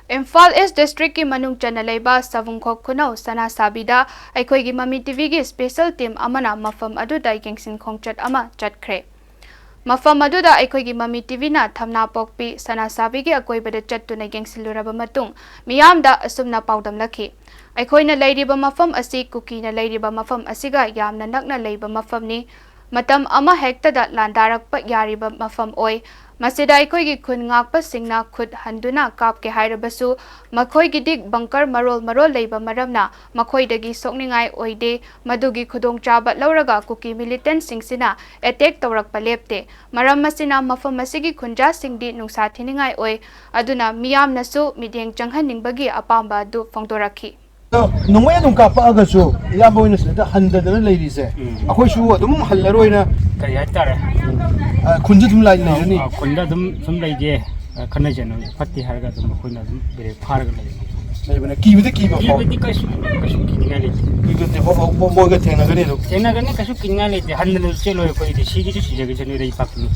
Imphal East District ki manung chana leiba Savungkhok khunau sana sabida aikhoi gi Mami TV gi special team amana mafam aduda gengsin khongchat ama chatkhre. Mafam aduda aikhoi gi Mami TV na thamna pokpi sana sabi gi akoi bada chattuna gengsiluraba matung miyamda asumna paudam lakhi. Aikhoi na leiriba mafam asi kuki na leiriba mafam asiga yamna nakna leiba mafam ni matam ama hekta da landarakpa yariba mafam oi. Masida aikhoi gi khun ngakpa singna khud handuna kapke hairabasu makhoi gi dik bunker marol leiba maramna makhoi dagi sokningai oide madugi khudong chaba lauraga kuki militant singsina attack tawrakpa lepte maram masina mafam masigi khunja singdi nungsa thiningai oi aduna miyam nasu mideng changhaningbagi apamba du phongdorakhi nungay adung kapaagasyo yabo ina sida handa dana ladies akhoi shu adum hallaroina kari hatare khunja dum lai nei ni khunja dum lai je khana jeno fatti harga dum khoina dum bere pharga lai bana kiwde kiba ko kiwde kasu kininga le kiwde ho mo ga thena gane kasu kininga le handa chelo ko ide sigi ju sigi jeno rei pakni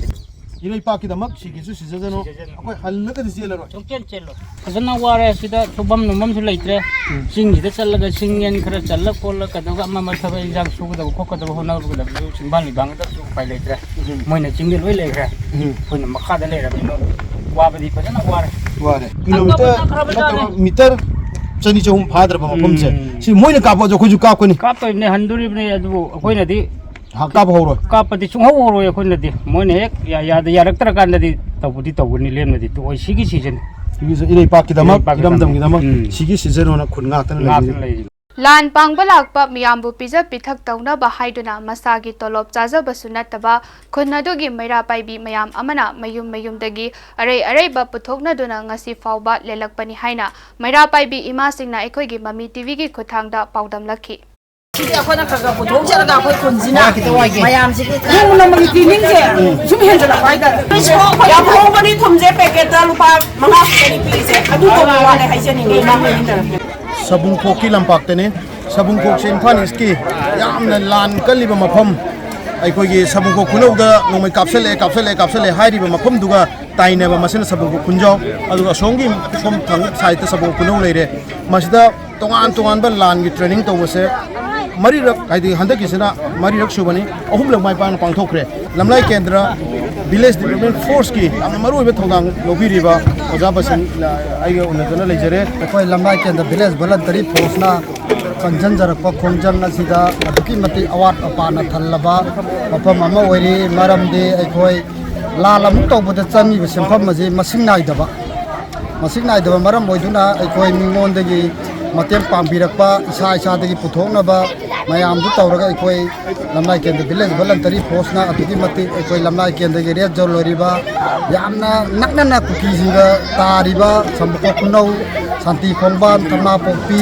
ilai paki da mak sigi ju sigi jeno akhoi hallaga de jelaro chelo khazana ware sida thubam numam su leitre singi de challaga singen khara challa kolla kadaga amma mathaba injang sugu da khokka da hona ru da simbali bang da su pai leitre moina chingde loi leikra koina makha da leira wabadi phajana ware kilometer chani chum phadra ba mapamse si moina kapa jo khoju kap koni kap to ne handuri ne adu koina di hakap horo kapati chungho horo ya koina di moina ek ya da yaraktra kan di tabudi tabuni lem di to sigi season ilai paki da mak dam gi da mak sigi season ona khun ngak tan lai Lan pangba lakpa miyambu pizza pithak tauna ba haiduna masagi tolop chaja basunataba khunnadugi maira paibi mayam amana mayum dagi arai ba puthokna duna ngasi fauba lelakpani haina maira paibi ima singna ekhoi gi Mami TV gi khuthangda paudam lakhi Sidi akhona khaga puthok jaraga akhoi khunjina mayam sigi yamuna magi cleaning je sum henjala faida ya phobani thumje packet da lupa manga kani pise adu ko wale haijani ni mamni hinda Sabungkhok ki lampak tene Sabungkhok se Imphal East ki yamna lan kaliba mafam aikhoi gi Sabungkhok khunau da nomai kapsale hairiba mafam duga taineba masina Sabungkhok khunjau aduga songi som thang site Sabungkhok khunau leire masida tongan ba lan gi training tawase mari rak aidi handaki sina mari rak subani ahum lak mai pan pangthokre lamlai kendra village development force ki amna maru be thodang lobiriba ojabasin aiga unatana leijare koi lamai kendra village voluntary force na kanjan jarakpa khongjang asida aduki mati awat apana thallaba mafam ama oiri maramde aikoi lalam tawbada changi besempham maji masing naidaba maram oiduna aikoi mingondagi mateng pambirakpa isa dagi puthoknaba mayam du tawraga aikoi lamnai kendra village voluntary force na aduki mati aikoi lamnai kendra gi red zone loriba yamna nakna kuki jinga tariba Sabungkhok khunau santi khongban thamna pokpi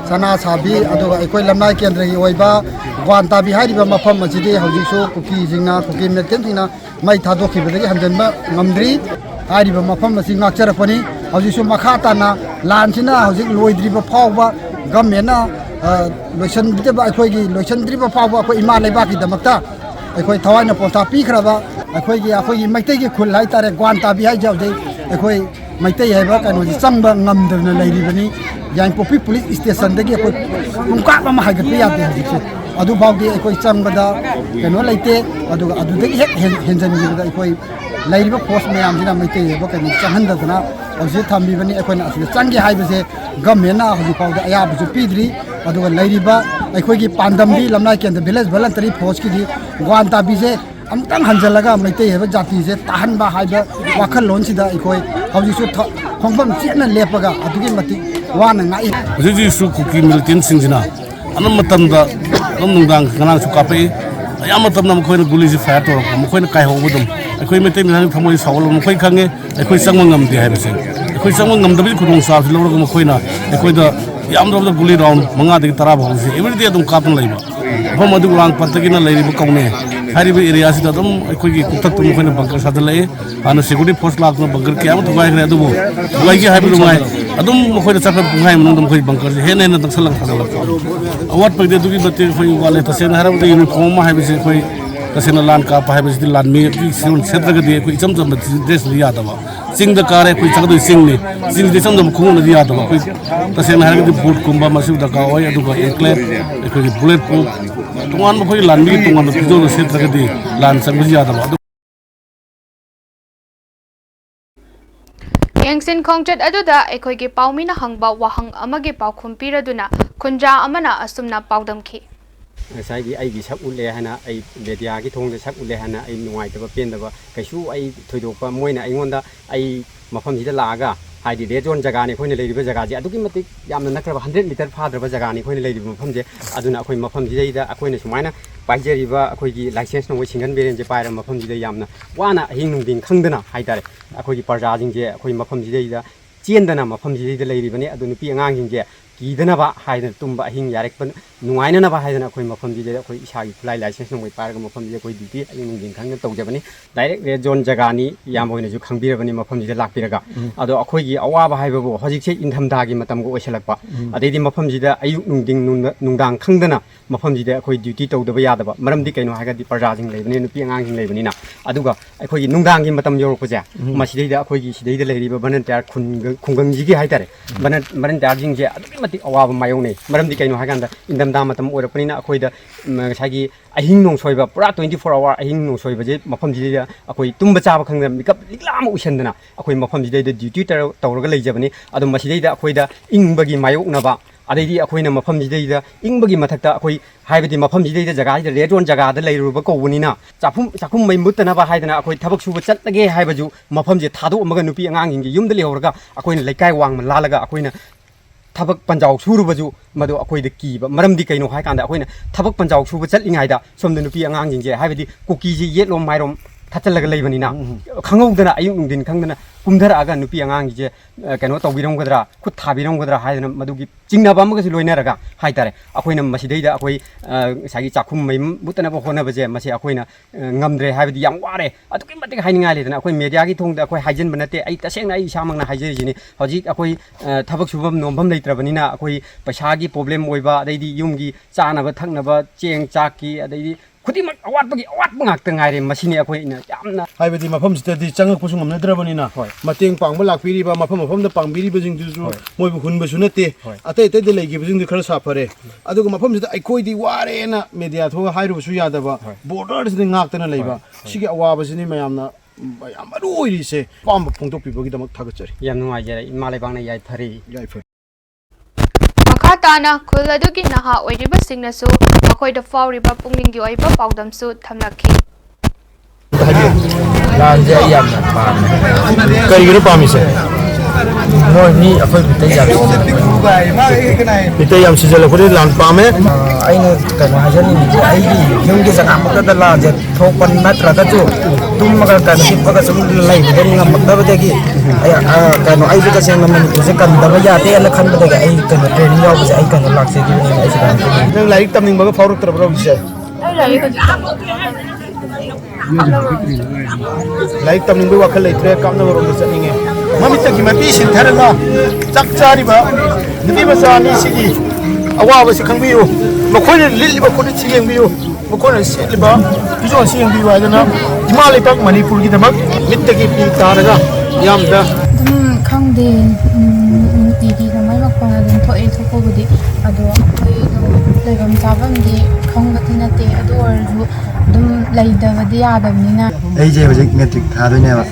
sana sabi aduga aikoi lamnai kendra gi oiba gwanta bi hairiba mafam asidi haujisu kuki jingna kuki metentina mai thadokhi bedagi hanjanba ngamdri hairiba mafam asi ngakcharakpani haujisu makha tana lansina haujik loidriba phawba government loisan bidaba aikoi gi loisan driba phawba akoi ima leibaki damakta aikoi thawaina ponta pikhraba aikoi gi maitai gi khul hai tare gwanta bi hai jaujai aikoi maitai haiba kanoji changba ngamdrna leiribani Yaingpopi police station dagi akoi pungka ma haigatpi yate hajikse adu bawdi aikoi changbada kano leite aduga adudagi hek henjangi da aikoi lairiba post mayam jina maitai haiba kani changhandadana ause thambi bani aikoi na asile changi haibase government na haji pawda aya buju pidri aduga lairiba aikoi gi pandamdi lamnai kendra village voluntary force ki gwanta bise amtang hanjalaga maitai haiba jati je tahanba haiba wakhal lon sida aikoi haji su khongfam chena lepaga adugi mati wana ngai ji su kuki militant singjina anam matamda nungdang kanang su kapai ayam matamna mkhoi na guli ji fire to mkhoi na kai hobudum aikoi mete mi thamoi sawal mkhoi khange aikoi sangmang ngam di haibase aikoi sangmang ngam dabi khudong sa fi lawra mkhoi na aikoi da yam da guli round manga de tara bhongsi every day dum kapun laiba phom adu ulang patagi na lairi bu kaune hariba area sida dum aikoi gi kutak tum mkhoi na bunker sadalai ana security force lak na bunker kya mtu gai adu bu gai gi haibu mai adum mkhoi da chapa bungai mun dum khoi bunker he ne na dang salang sadala awat pagde dugi bate khoi wale ta sen harab de uniform ma haibase khoi तसेंना लान काप है लान में सेत्रगदी अखोई इचम चम dress Yadav चिंग कारे अखोई चगदोई चिंगनी चिंग इचम चम खुंगना यादव अखोई तसेंना है boot कुंबा मसु दरकार होय अदुगा एंक्लेट अखोई बुलेट प्रूफ तोंगान अखोई लान में तोंगान फिजोल सेत्रगदी लान चंग यादव ꯌꯦꯡꯁꯤꯟ ꯈꯣꯡꯆꯠ ꯑꯗꯨꯗ ꯑꯩꯈꯣꯏꯒꯤ ꯄꯥꯎꯃꯤꯅ ꯍꯪꯕ ꯋꯥꯍꯪ ꯑꯃꯒꯤ ꯄꯥꯎꯈꯨꯝ ꯄꯤꯔꯗꯨꯅ ꯈꯨꯟꯖꯥ ꯑꯃꯅ ꯑꯁꯨꯝꯅ ꯄꯥꯎꯗꯝꯈꯤ ꯉꯁꯥꯏꯒꯤ ꯑꯩꯒꯤ ꯁꯛ ꯎꯠꯂꯦ ꯍꯥꯏꯅ ꯑꯩ ꯃꯦꯗꯤꯌꯥꯒꯤ ꯊꯣꯡꯗ ꯁꯛ ꯎꯠꯂꯦ ꯍꯥꯏꯅ ꯑꯩ ꯅꯨꯡꯉꯥꯏꯇꯕ ꯄꯦꯟꯗꯕ ꯀꯩꯁꯨ ꯑꯩ ꯊꯣꯏꯗꯣꯛꯄ ꯃꯣꯏꯅ ꯑꯩꯉꯣꯟꯗ ꯑꯩ ꯃꯐꯝꯁꯤꯗ ꯂꯥꯛꯑꯒ ꯍꯥꯏꯗꯤ ꯔꯦꯗ ꯖꯣꯟ ꯖꯒꯥꯅꯤ ꯑꯩꯈꯣꯏꯅ ꯂꯩꯔꯤꯕ ꯖꯒꯥꯁꯦ ꯑꯗꯨꯛꯀꯤ ꯃꯇꯤꯛ ꯌꯥꯝꯅ ꯅꯛꯈ꯭ꯔꯕ 100 ꯃꯤꯇꯔ ꯐꯥꯗ꯭ꯔꯕ ꯖꯒꯥꯅꯤ ꯑꯩꯈꯣꯏꯅ ꯂꯩꯔꯤꯕ ꯃꯐꯝꯁꯦ ꯑꯗꯨꯅ ꯑꯩꯈꯣꯏ ꯃꯐꯝꯁꯤꯗꯩꯗ ꯑꯩꯈꯣꯏꯅ ꯁꯨꯃꯥꯏꯅ ꯄꯥꯏꯖꯔꯤꯕ ꯑꯩꯈꯣꯏꯒꯤ ꯂꯥꯏꯁꯦꯟꯁ ꯅꯣꯡꯃꯩ ꯁꯤꯡꯒꯟ ꯕꯦꯔꯦꯟꯁꯦ ꯄꯥꯏꯔꯕ ꯃꯐꯝꯁꯤꯗ ꯌꯥꯝꯅ ꯋꯥꯅ ꯑꯍꯤꯡ ꯅꯨꯡꯊꯤꯟ ꯈꯪꯗꯅ ꯍꯥꯏꯇꯥꯔꯦ ꯑꯩꯈꯣꯏꯒꯤ ꯄ꯭ꯔꯖꯥꯁꯤꯡꯁꯦ ꯑꯩꯈꯣꯏ ꯃꯐꯝꯁꯤꯗꯩꯗ ꯆꯦꯟꯗꯅ ꯃꯐꯝꯁꯤꯗꯩꯗ ꯂꯩꯔꯤꯕꯅꯤ ꯑꯗꯨ ꯅꯨꯄꯤ ꯑꯉꯥꯡꯁꯤꯡꯁꯦ ꯀꯤꯗꯅꯕ ꯍꯥꯏꯗꯅ ꯇꯨꯝꯕ ꯑꯍꯤꯡ ꯌꯥꯔꯛꯄ ꯅꯨꯡꯉꯥꯏꯅꯅꯕ ꯍꯥꯏꯗꯅ ꯑꯩꯈꯣꯏ ꯃꯐꯝꯁꯤꯗ ꯑꯩꯈꯣꯏ ꯏꯁꯥꯒꯤ ꯈꯨꯠꯂꯥꯏ ꯂꯥꯏꯁꯦꯟꯁ ꯅꯣꯡꯃꯩ ꯄꯥꯏꯔꯒ ꯃꯐꯝꯁꯤꯗ ꯑꯩꯈꯣꯏ ꯗ꯭ꯌꯨꯇꯤ ꯑꯌꯨꯛ ꯅꯨꯡꯊꯤꯟ ꯈꯪꯅ ꯇꯧꯖꯕꯅꯤ ꯗꯥꯏꯔꯦꯛ ꯔꯦꯗ ꯖꯣꯟ ꯖꯒꯥꯅꯤ ꯏꯌꯥꯝꯕ ꯍꯣꯏꯅꯁꯨ ꯈꯪꯕꯤꯔꯕꯅꯤ ꯃꯐꯝꯁꯤꯗ ꯂꯥꯛꯄꯤꯔꯒ ꯑꯗꯣ ꯑꯩꯈꯣꯏꯒꯤ ꯑꯋꯥꯕ ꯍꯥꯏꯕꯕꯨ ꯍꯧꯖꯤꯛꯁꯦ ꯏꯟꯊꯝꯊꯥꯒꯤ ꯃꯇꯝꯒ ꯑꯣꯏꯁꯜꯂꯛꯄ ꯑꯗꯩꯗꯤ ꯃꯐꯝꯁꯤꯗ ꯑꯌꯨꯛ ꯅꯨꯡꯊꯤꯟ ꯅꯨꯡꯗꯥꯡ ꯈꯪꯗꯅ ꯃꯐꯝꯁꯤꯗ ꯑꯩꯈꯣꯏ ꯗ꯭ꯌꯨꯇꯤ ꯇꯧꯗꯕ ꯌꯥꯗꯕ ꯃꯔꯝꯗꯤ ꯀꯩꯅꯣ ꯍꯥꯏꯔꯒꯗꯤ ꯄ꯭ꯔꯖꯥꯁꯤꯡ ꯂꯩꯕꯅꯤꯅ ꯅꯨꯄꯤ ꯑꯉꯥꯡꯁꯤꯡ ꯂꯩꯕꯅꯤ나 ꯑꯗꯨꯒ ꯑꯩꯈꯣꯏꯒꯤ ꯅꯨꯡꯗꯥꯡꯒꯤ ꯃꯇꯝ ꯌꯧꯔꯛꯄꯁꯦ ꯃꯁꯤꯗꯩꯗ ꯑꯩꯈꯣꯏꯒꯤ ꯁꯤꯗꯩꯗ ꯂꯩꯔꯤꯕ ꯚꯣꯂꯟꯇꯤꯌꯔ ꯈꯨꯡꯒꯪꯁꯤꯒꯤ ꯍꯥꯏꯇꯥꯔꯦ ꯚꯣꯂꯟꯇꯤꯌꯔꯁꯤꯡꯁꯦ ꯑꯗꯨꯛꯀꯤ ꯃꯇꯤꯛ ꯑꯋꯥꯕ ꯃꯥꯌꯣꯛꯅꯩ ꯃꯔꯝꯗꯤ ꯀꯩꯅꯣ ꯍꯥꯏꯀꯥꯟꯗ ꯏꯟꯊꯝꯊꯥ ꯃꯇꯝ ꯑꯣꯏꯔꯛꯄꯅꯤꯅ ꯑꯩꯈꯣꯏꯗ ꯉꯁꯥꯏꯒꯤ ꯑꯍꯤꯡ ꯅꯣꯡꯁꯣꯏꯕ ꯄꯨꯔꯥ 24 ꯑꯋꯥꯔ ꯑꯍꯤꯡ ꯅꯣꯡꯁꯣꯏꯕꯁꯦ ꯃꯐꯝꯁꯤꯗ ꯑꯩꯈꯣꯏ ꯇꯨꯝꯕ ꯆꯥꯕ ꯈꯪꯗꯅ ꯃꯤꯀꯞ ꯂꯤꯛꯂꯥ ꯑꯃ ꯎꯏꯁꯟꯗꯅ ꯑꯩꯈꯣꯏ ꯃꯐꯝꯁꯤꯗꯩꯗ ꯗ꯭ꯌꯨꯇꯤ ꯇꯧꯔꯒ ꯂꯩꯖꯕꯅꯤ ꯑꯗꯣ ꯃꯁꯤꯗꯩꯗ ꯑꯩꯈꯣꯏꯗ ꯏꯪꯕꯒꯤ ꯃꯥꯌꯣꯛꯅꯕ ꯑꯗꯩꯗꯤ ꯑꯩꯈꯣꯏꯅ ꯃꯐꯝꯁꯤꯗꯩꯗ ꯏꯪꯕꯒꯤ ꯃꯊꯛꯇ ꯑꯩꯈꯣꯏ ꯍꯥꯏꯕꯗꯤ ꯃꯐꯝꯁꯤꯗꯩꯗ ꯖꯒꯥꯁꯤꯗ ꯔꯦꯗ ꯖꯣꯟ ꯖꯒꯥꯗ ꯂꯩꯔꯨꯕ ꯀꯧꯕꯅꯤꯅ ꯆꯥꯛꯈꯨꯝ ꯃꯩ ꯃꯨꯠꯇꯅꯕ ꯍꯥꯏꯗꯅ ꯑꯩꯈꯣꯏ ꯊꯕꯛ ꯁꯨꯕ ꯆꯠꯂꯒꯦ ꯍꯥꯏꯕꯁꯨ ꯃꯐꯝꯁꯦ ꯊꯥꯗꯣꯛꯑꯝꯃꯒ ꯅꯨꯄꯤ ꯑꯉꯥꯡꯁꯤꯡꯒꯤ ꯌꯨꯝꯗ ꯂꯩꯍꯧꯔꯒ ꯑꯩꯈꯣꯏꯅ ꯂꯩꯀꯥꯏ ꯋꯥꯡꯃ ꯂꯥꯜꯂꯒ ꯑꯩꯈꯣꯏꯅ ꯊꯕꯛ ꯄꯟꯖꯥꯎ ꯁꯨꯔꯨꯕꯁꯨ ꯃꯗꯨ ꯑꯩꯈꯣꯏꯗ ꯀꯤꯕ ꯃꯔꯝꯗꯤ ꯀꯩꯅꯣ ꯍꯥꯏꯀꯥꯟꯗ ꯑꯩꯈꯣꯏꯅ ꯊꯕꯛ ꯄꯟꯖꯥꯎ ꯁꯨꯕ ꯆꯠꯂꯤꯉꯩꯗ ꯁꯣꯝꯗ ꯅꯨꯄꯤ ꯑꯉꯥꯡꯁꯤꯡꯁꯦ ꯍꯥꯏꯕꯗꯤ ꯀꯨꯀꯤꯁꯤ ꯌꯦꯠꯂꯣꯝ ꯃꯥꯏꯔꯣꯝ ꯊꯠꯆꯜꯂꯒ ꯂꯩꯕꯅꯤꯅ ꯈꯪꯍꯧꯗꯅ ꯑꯌꯨꯛ ꯅꯨꯡꯊꯤꯟ ꯈꯪꯗꯅ ꯀꯨꯝꯊꯔꯛꯑꯒ ꯅꯨꯄꯤ ꯑꯉꯥꯡꯒꯤꯁꯦ ꯀꯩꯅꯣ ꯇꯧꯕꯤꯔꯝꯒꯗ꯭ꯔꯥ ꯈꯨꯠ ꯊꯥꯕꯤꯔꯝꯒꯗ꯭ꯔꯥ ꯍꯥꯏꯗꯅ ꯃꯗꯨꯒꯤ ꯆꯤꯡꯅꯕ ꯑꯃꯒꯁꯨ ꯂꯣꯏꯅꯔꯒ ꯍꯥꯏꯇꯥꯔꯦ ꯑꯩꯈꯣꯏꯅ ꯃꯁꯤꯗꯩꯗ ꯑꯩꯈꯣꯏ ꯉꯁꯥꯏꯒꯤ ꯆꯥꯛꯈꯨꯝ ꯃꯩ ꯃꯨꯠꯇꯅꯕ ꯍꯣꯠꯅꯕꯁꯦ ꯃꯁꯤ ꯑꯩꯈꯣꯏꯅ ꯉꯝꯗ꯭ꯔꯦ ꯍꯥꯏꯕꯗꯤ ꯌꯥꯝ ꯋꯥꯔꯦ ꯑꯗꯨꯛꯀꯤ ꯃꯇꯤꯛ ꯍꯥꯏꯅꯤꯡꯉꯥꯏ ꯂꯩꯗꯅ ꯑꯩꯈꯣꯏ ꯃꯦꯗꯤꯌꯥꯒꯤ ꯊꯣꯡꯗ ꯑꯩꯈꯣꯏ ꯍꯥꯏꯖꯤꯟꯕ ꯅꯠꯇꯦ ꯑꯩ ꯇꯁꯦꯡꯅ ꯑꯩ ꯏꯁꯥꯃꯛꯅ ꯍꯥꯏꯖꯔꯤꯁꯤꯅꯤ ꯍꯧꯖꯤꯛ ꯑꯩꯈꯣꯏ ꯊꯕꯛ ꯁꯨꯐꯝ ꯅꯣꯝꯐꯝ ꯂꯩꯇ꯭ꯔꯕꯅꯤꯅ ꯑꯩꯈꯣꯏ ꯄꯩꯁꯥꯒꯤ ꯄ꯭ꯔꯣꯕ꯭ꯂꯦꯝ ꯑꯣꯏꯕ ꯑꯗꯩꯗꯤ ꯌꯨꯝꯒꯤ ꯆꯥꯅꯕ ꯊꯛꯅꯕ ꯆꯦꯡ ꯆꯥꯛꯀꯤ ꯑꯗꯩꯗꯤ ꯈꯨꯗꯤꯡꯃꯛ ꯑꯋꯥꯠꯄꯒꯤ ꯑꯋꯥꯠꯄ ꯉꯥꯛꯇ ꯉꯥꯏꯔꯦ ꯃꯁꯤꯅꯤ ꯑꯩꯈꯣꯏꯅ ꯌꯥꯝꯅ ꯍꯥꯏꯕꯗꯤ ꯃꯐꯝꯁꯤꯗꯗꯤ ꯆꯪꯉꯛꯄꯁꯨ ꯉꯝꯅꯗ꯭ꯔꯕꯅꯤꯅ ꯃꯇꯦꯡ ꯄꯥꯡꯕ ꯂꯥꯛꯄꯤꯔꯤꯕ ꯃꯐꯝꯗ ꯄꯥꯡꯕꯤꯔꯤꯕꯁꯤꯡꯗꯨꯁꯨ ꯃꯣꯏꯕꯨ ꯍꯨꯟꯕꯁꯨ ꯅꯠꯇꯦ ꯑꯇꯩ ꯑꯇꯩꯗ ꯂꯩꯈꯤꯕꯁꯤꯡꯗꯨ ꯈꯔ ꯁꯥꯐꯔꯦ ꯑꯗꯨꯒ ꯃꯐꯝꯁꯤꯗ ꯑꯩꯈꯣꯏꯗꯤ ꯋꯥꯔꯦꯅ ꯃꯦꯗꯤꯌꯥ ꯊꯣꯛꯑꯒ ꯍꯥꯏꯔꯨꯕꯁꯨ ꯌꯥꯗꯕ ꯕꯣꯔꯗꯔꯁꯤꯗ ꯉꯥꯛꯇꯅ ꯂꯩꯕ ꯁꯤꯒꯤ ꯑꯋꯥꯕꯁꯤꯅꯤ ꯃꯌꯥꯝꯅ ꯌꯥꯝ ꯃꯔꯨ ꯑꯣꯏꯔꯤꯁꯦ ꯑꯄꯥꯝꯕ ꯐꯣꯡꯗꯣꯛꯄꯤꯕꯒꯤꯗꯃꯛ ꯊꯥꯒꯠꯆꯔꯤ ꯌꯥꯝ ꯅꯨꯡꯉꯥꯏꯖꯔꯦ ꯏꯃꯥ ꯂꯩꯕꯥꯛꯅ ꯌꯥꯏꯐꯔꯤ ꯃꯈꯥ ꯇꯥꯅ ꯈꯨꯜ ꯑꯗꯨꯒꯤ ꯅꯍꯥ ꯑꯣꯏꯔꯤꯕꯁꯤꯡꯅꯁꯨ ꯃꯈꯣꯏꯗ ꯐꯥꯎꯔꯤꯕ ꯄꯨꯛꯅꯤꯡꯒꯤ ꯑꯣꯏꯕ ꯄꯥꯎꯗꯝꯁꯨ ꯊꯝꯂꯛꯈꯤ ꯂꯥꯟꯁꯦ ꯑꯩ ꯌꯥꯝꯅ ꯄꯥꯝꯃꯦ ꯀꯔꯤꯒꯤꯅꯣ ꯄꯥꯝꯃꯤꯁꯦ ꯃꯣꯏ ꯃꯤ ꯑꯩꯈꯣꯏ ꯃꯤꯇꯩ ꯌꯥꯝ ꯃꯤꯇꯩ ꯌꯥꯝ ꯁꯤꯖꯜꯂꯛꯄꯗꯤ ꯂꯥꯟ ꯄꯥꯝꯃꯦ ꯑꯩꯅ ꯀꯩꯅꯣ ꯍꯥꯏꯖꯅꯤꯡꯉꯤꯁꯦ ꯑꯩꯒꯤ ꯌꯨꯝꯒꯤ ꯖꯒꯥꯃꯛꯇꯗ ꯂꯥꯟꯁꯦ ꯊꯣꯛꯄ ꯅꯠꯇ꯭ꯔꯒꯁꯨ ꯇꯨꯝꯃꯒ ꯀꯩꯅꯣ ꯍꯤꯞꯄꯒ ꯁꯨꯝ ꯂꯩꯕꯗ ꯉꯝꯃꯛꯇꯕꯗꯒꯤ ꯀꯩꯅꯣ ꯑꯩꯁꯨ ꯇꯁꯦꯡꯅ ꯃꯅꯤꯄꯨꯔꯁꯦ ꯀꯟꯗꯕ ꯌꯥꯗꯦꯅ ꯈꯟꯕꯗꯒꯤ ꯑꯩ ꯀꯩꯅꯣ ꯇ꯭ꯔꯦꯅꯤꯡ ꯌꯥꯎꯕꯁꯦ ꯑꯩ ꯀꯩꯅꯣ ꯂꯥꯛꯆꯈꯤꯕꯅꯦ ꯑꯩꯁꯦ ꯅꯪ ꯂꯥꯏꯔꯤꯛ ꯇꯝꯅꯤꯡꯕꯒ ꯐꯥꯎꯔꯛꯇ꯭ꯔꯕ꯭ꯔꯣ ꯍꯧꯖꯤꯛꯁꯦ ꯂꯥꯏꯔꯤꯛ ꯇꯝꯅꯤꯡꯕꯒꯤ ꯋꯥꯈꯜ ꯂꯩꯇ꯭ꯔꯦ ꯀꯥꯞꯅꯕꯔꯣꯝꯗ ꯆꯠꯅꯤꯡꯉꯦ ꯃꯃꯤꯠꯇꯒꯤ ꯃꯄꯤ ꯁꯤꯟꯊꯔꯒ ꯆꯥꯛ ꯆꯥꯔꯤꯕ ꯅꯨꯄꯤ ꯃꯆꯥ ꯑꯅꯤꯁꯤꯒꯤ ꯑꯋꯥꯕꯁꯤ ꯈꯪꯕꯤꯌꯨ ꯃꯈꯣꯏꯅ ꯂꯤꯠꯂꯤꯕ ꯐꯨꯔꯤꯠꯁꯤ ꯌꯦꯡꯕꯤꯌꯨ ꯃꯈꯣꯏꯅ ꯁꯦꯠꯂꯤꯕ ꯐꯤꯖꯣꯜꯁꯤ ꯌꯦꯡꯕꯤꯌꯨ ꯍꯥꯏꯗꯅ ꯏꯃꯥ ꯂꯩꯕꯥꯛ ꯃꯅꯤꯄꯨꯔꯒꯤꯗꯃꯛ ꯃꯤꯠꯇꯒꯤ ꯄꯤ ꯇꯥꯔꯒ ꯌꯥꯝꯅ ꯑꯗꯨꯝ ꯈꯪꯗꯦ ꯅꯨꯡꯇꯤꯒꯤ ꯀꯃꯥꯏ ꯃꯈꯣꯟ ꯑꯗꯨꯝ ꯊꯣꯛꯑꯦ ꯊꯣꯛꯄꯕꯨꯗꯤ ꯑꯗꯣ ꯑꯩꯈꯣꯏꯗꯣ ꯂꯩꯐꯝ ꯆꯥꯐꯝꯗꯤ ꯈꯪꯕꯗꯤ ꯅꯠꯇꯦ ꯑꯗꯨ ꯑꯣꯏꯔꯁꯨ ꯑꯗꯨꯝ ꯂꯩꯇꯕꯗꯤ ꯌꯥꯗꯕꯅꯤꯅ ꯑꯩꯁꯦ ꯍꯧꯖꯤꯛ ꯃꯦꯇ꯭ꯔꯤꯛ ꯊꯥꯗꯣꯏꯅꯦꯕ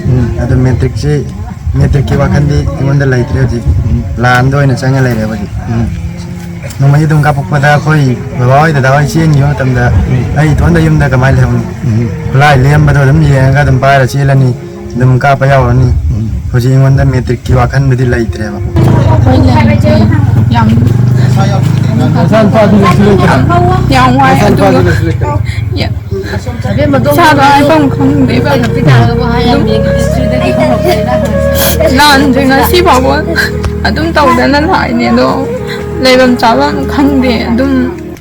ꯑꯗꯣ ꯃꯦꯇ꯭ꯔꯤꯛꯀꯤ ꯋꯥꯈꯜꯗꯤ ꯑꯩꯉꯣꯟꯗ ꯂꯩꯇ꯭ꯔꯦ ꯍꯧꯖꯤꯛ ꯂꯥꯟꯗ ꯑꯣꯏꯅ ꯆꯪꯉ ꯂꯩꯔꯦꯕ ꯍꯧꯖꯤꯛ ꯅꯣꯡꯃꯩ ꯑꯗꯨꯝ ꯀꯥꯞꯄꯛꯄꯗ ꯑꯩꯈꯣꯏ ꯕꯕꯥ ꯍꯣꯏ ꯗꯗꯥ ꯍꯣꯏ ꯆꯦꯟꯈꯤꯕ ꯃꯇꯝꯗ ꯑꯩ ꯏꯊꯣꯟꯗ ꯌꯨꯝꯗ ꯀꯃꯥꯏꯅ ꯂꯩꯍꯧꯅꯤ ꯈꯨꯠꯂꯥꯏ ꯂꯦꯝꯕꯗꯣ ꯑꯗꯨꯝ ꯌꯦꯡꯉꯒ ꯑꯗꯨꯝ ꯄꯥꯏꯔ ꯆꯦꯜꯂꯅꯤ ꯑꯗꯨꯝ ꯀꯥꯞꯄ ꯌꯥꯎꯔꯅꯤ ꯍꯧꯖꯤꯛ ꯑꯩꯉꯣꯟꯗ ꯃꯦꯇ꯭ꯔꯤꯛꯀꯤ ꯋꯥꯈꯜꯕꯨꯗꯤ ꯂꯩꯇ꯭ꯔꯦꯕ ꯑꯩꯈꯣꯏ ꯂꯩꯔꯤꯁꯦ ꯌꯥꯝ ꯋꯥꯏ ꯑꯗꯨꯒ ꯏꯁꯥꯗ ꯍꯥꯏꯐꯝ ꯈꯪꯗꯦꯕ ꯂꯥꯟꯁꯦ ꯉꯁꯤ ꯐꯥꯎꯕ ꯑꯗꯨꯝ ꯇꯧꯗꯅ ꯂꯥꯛꯏꯅꯦ ꯑꯗꯣ ꯂꯩꯐꯝ ꯆꯥꯐꯝ ꯈꯪꯗꯦ ꯑꯗꯨꯝ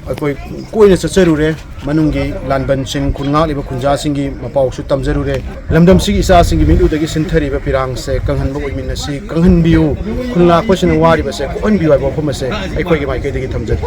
ꯑꯩꯈꯣꯏ ꯀꯣꯏꯅ ꯆꯠꯆꯔꯨꯔꯦ ꯃꯅꯨꯡꯒꯤ ꯂꯥꯟꯕꯟꯁꯤꯡ ꯈꯨꯟ ꯉꯥꯛꯂꯤꯕ ꯈꯨꯟꯖꯥꯁꯤꯡꯒꯤ ꯃꯄꯥꯎꯁꯨ ꯇꯝꯖꯔꯨꯔꯦ ꯂꯝꯗꯝꯁꯤꯒꯤ ꯏꯆꯥꯁꯤꯡꯒꯤ ꯃꯤꯠꯂꯨꯗꯒꯤ ꯁꯤꯟꯊꯔꯤꯕ ꯄꯤꯔꯥꯡꯁꯦ ꯀꯪꯍꯟꯕ ꯑꯣꯏꯃꯤꯟꯅꯁꯤ ꯀꯪꯍꯟꯕꯤꯌꯨ ꯈꯨꯟ ꯂꯥꯛꯄꯁꯤꯅ ꯋꯥꯔꯤꯕꯁꯦ ꯀꯣꯛꯍꯟꯕꯤꯌꯨ ꯍꯥꯏꯕ ꯋꯥꯐꯝ ꯑꯁꯦ ꯑꯩꯈꯣꯏꯒꯤ ꯃꯥꯏꯀꯩꯗꯒꯤ ꯊꯝꯖꯔꯤ